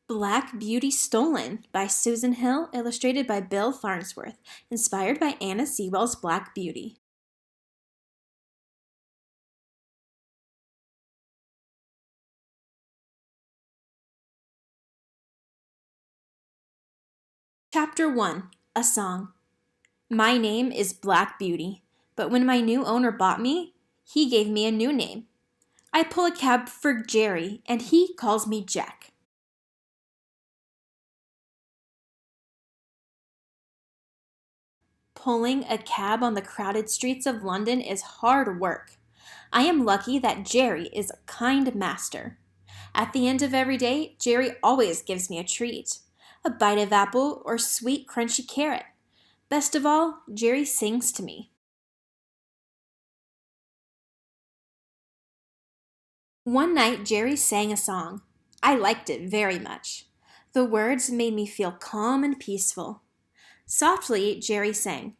Black Beauty Stolen by Susan Hill, illustrated by Bill Farnsworth, inspired by Anna Sewell's Black Beauty. Chapter 1. A Song. My name is Black Beauty, but when my new owner bought me, he gave me a new name. I pull a cab for Jerry, and he calls me Jack. Pulling a cab on the crowded streets of London is hard work. I am lucky that Jerry is a kind master. At the end of every day, Jerry always gives me a treat. A bite of apple or sweet crunchy carrot. Best of all, Jerry sings to me. One night, Jerry sang a song. I liked it very much. The words made me feel calm and peaceful. Softly, Jerry sang,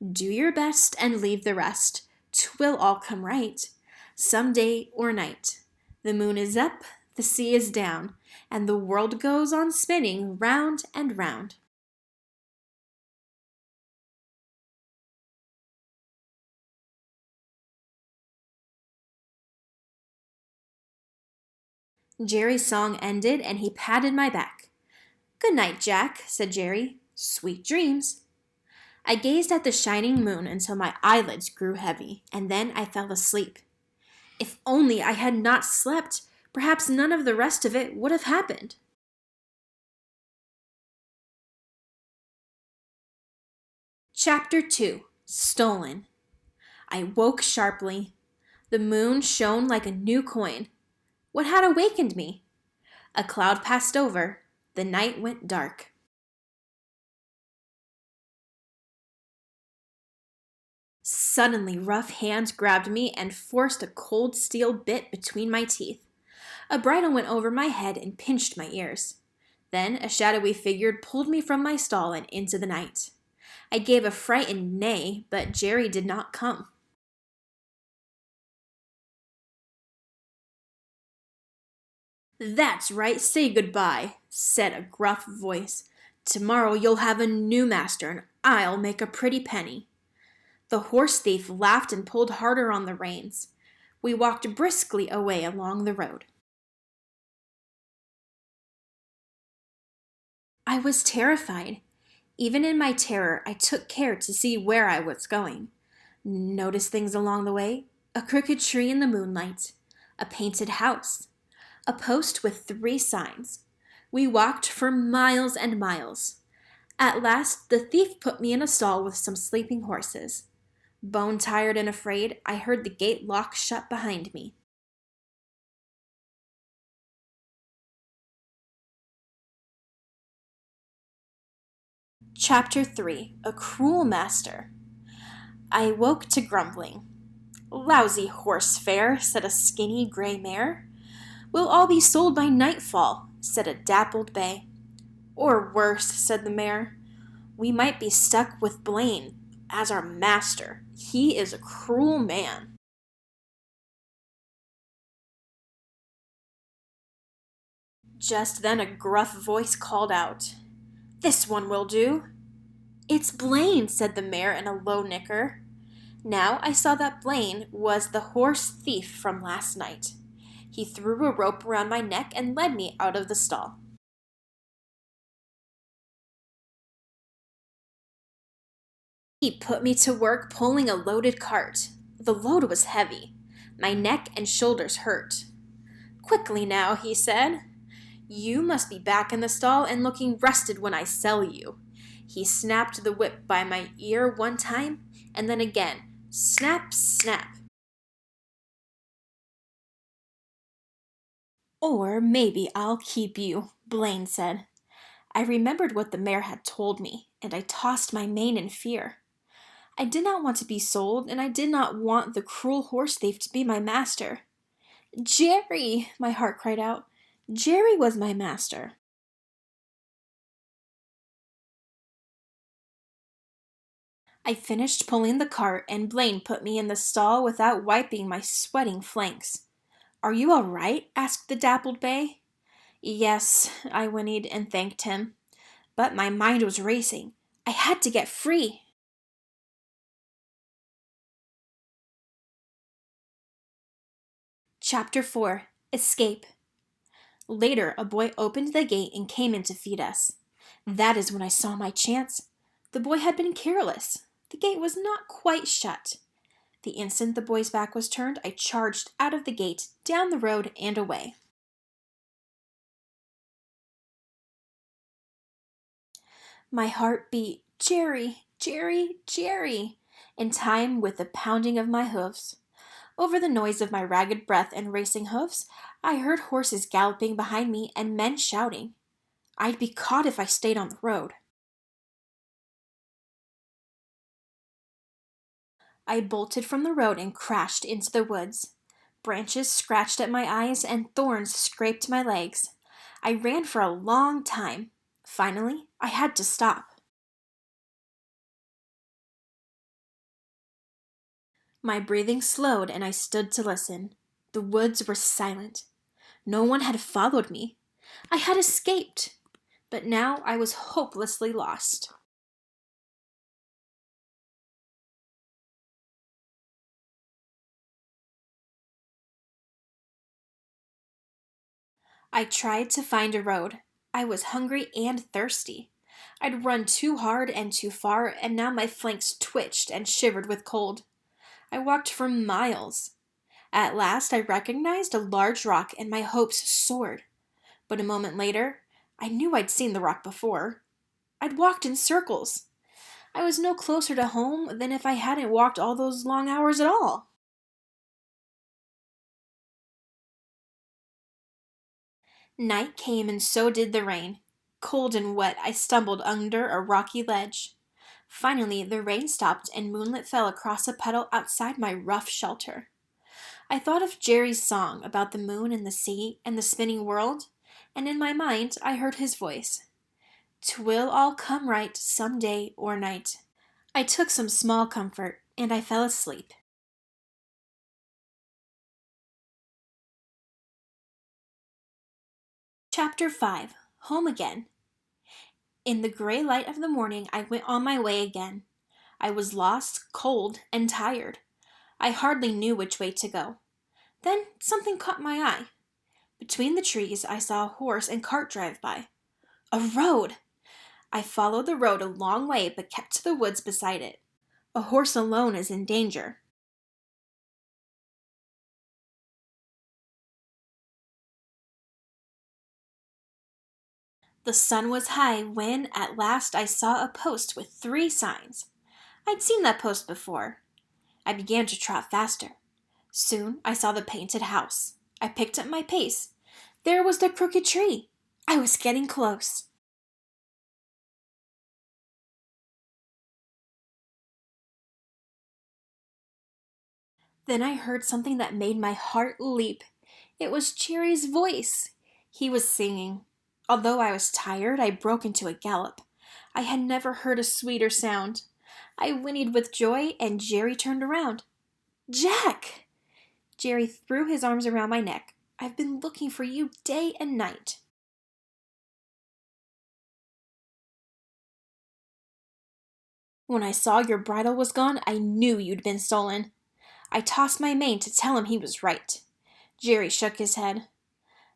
"Do your best and leave the rest. 'Twill all come right, some day or night. The moon is up, the sea is down, and the world goes on spinning round and round." Jerry's song ended, and he patted my back. "Good night, Jack," said Jerry. "Sweet dreams." I gazed at the shining moon until my eyelids grew heavy, and then I fell asleep. If only I had not slept, perhaps none of the rest of it would have happened. Chapter 2. Stolen. I woke sharply. The moon shone like a new coin. What had awakened me? A cloud passed over. The night went dark. Suddenly, rough hands grabbed me and forced a cold steel bit between my teeth. A bridle went over my head and pinched my ears. Then a shadowy figure pulled me from my stall and into the night. I gave a frightened neigh, but Jerry did not come. "That's right, say goodbye," said a gruff voice. "Tomorrow you'll have a new master, and I'll make a pretty penny." The horse thief laughed and pulled harder on the reins. We walked briskly away along the road. I was terrified. Even in my terror, I took care to see where I was going. Noticed things along the way: a crooked tree in the moonlight, a painted house, a post with 3 signs. We walked for miles and miles. At last, the thief put me in a stall with some sleeping horses. Bone-tired and afraid, I heard the gate lock shut behind me. Chapter 3. A Cruel Master. I woke to grumbling. "Lousy horse fare," said a skinny gray mare. "We'll all be sold by nightfall," said a dappled bay. "Or worse," said the mare. "We might be stuck with Blaine as our master. He is a cruel man." Just then a gruff voice called out, "This one will do." "It's Blaine," said the mare in a low nicker. Now I saw that Blaine was the horse thief from last night. He threw a rope around my neck and led me out of the stall. He put me to work pulling a loaded cart. The load was heavy. My neck and shoulders hurt. "Quickly now," he said. "You must be back in the stall and looking rested when I sell you." He snapped the whip by my ear one time, and then again. Snap, snap. "Or maybe I'll keep you," Blaine said. I remembered what the mare had told me, and I tossed my mane in fear. I did not want to be sold, and I did not want the cruel horse thief to be my master. "Jerry!" my heart cried out. Jerry was my master. I finished pulling the cart, and Blaine put me in the stall without wiping my sweating flanks. "Are you all right?" asked the dappled bay. Yes, I whinnied and thanked him, but my mind was racing. I had to get free. Chapter 4. Escape. Later, a boy opened the gate and came in to feed us. That is when I saw my chance. The boy had been careless. The gate was not quite shut. The instant the boy's back was turned, I charged out of the gate, down the road, and away. My heart beat, Jerry, Jerry, Jerry, in time with the pounding of my hoofs. Over the noise of my ragged breath and racing hoofs, I heard horses galloping behind me and men shouting. I'd be caught if I stayed on the road. I bolted from the road and crashed into the woods. Branches scratched at my eyes and thorns scraped my legs. I ran for a long time. Finally, I had to stop. My breathing slowed and I stood to listen. The woods were silent. No one had followed me. I had escaped. But now I was hopelessly lost. I tried to find a road. I was hungry and thirsty. I'd run too hard and too far, and now my flanks twitched and shivered with cold. I walked for miles. At last I recognized a large rock and my hopes soared. But a moment later, I knew I'd seen the rock before. I'd walked in circles. I was no closer to home than if I hadn't walked all those long hours at all. Night came and so did the rain. Cold and wet, I stumbled under a rocky ledge. Finally, the rain stopped and moonlight fell across a puddle outside my rough shelter. I thought of Jerry's song about the moon and the sea and the spinning world, and in my mind I heard his voice. "'Twill all come right some day or night." I took some small comfort, and I fell asleep. Chapter 5. Home Again. In the gray light of the morning I went on my way again. I was lost, cold, and tired. I hardly knew which way to go. Then something caught my eye. Between the trees I saw a horse and cart drive by. A road! I followed the road a long way but kept to the woods beside it. A horse alone is in danger. The sun was high when, at last, I saw a post with 3 signs. I'd seen that post before. I began to trot faster. Soon I saw the painted house. I picked up my pace. There was the crooked tree. I was getting close. Then I heard something that made my heart leap. It was Cherry's voice. He was singing. Although I was tired, I broke into a gallop. I had never heard a sweeter sound. I whinnied with joy, and Jerry turned around. "Jack!" Jerry threw his arms around my neck. "I've been looking for you day and night." "When I saw your bridle was gone, I knew you'd been stolen." I tossed my mane to tell him he was right. Jerry shook his head.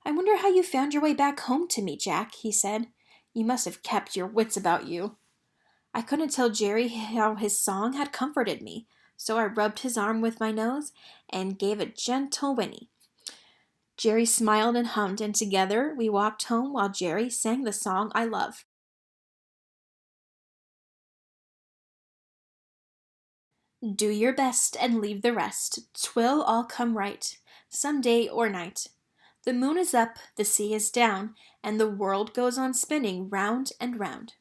"I wonder how you found your way back home to me, Jack," he said. "You must have kept your wits about you." I couldn't tell Jerry how his song had comforted me, so I rubbed his arm with my nose and gave a gentle whinny. Jerry smiled and hummed, and together we walked home while Jerry sang the song I love. "Do your best and leave the rest. 'Twill all come right, some day or night. The moon is up, the sea is down, and the world goes on spinning round and round."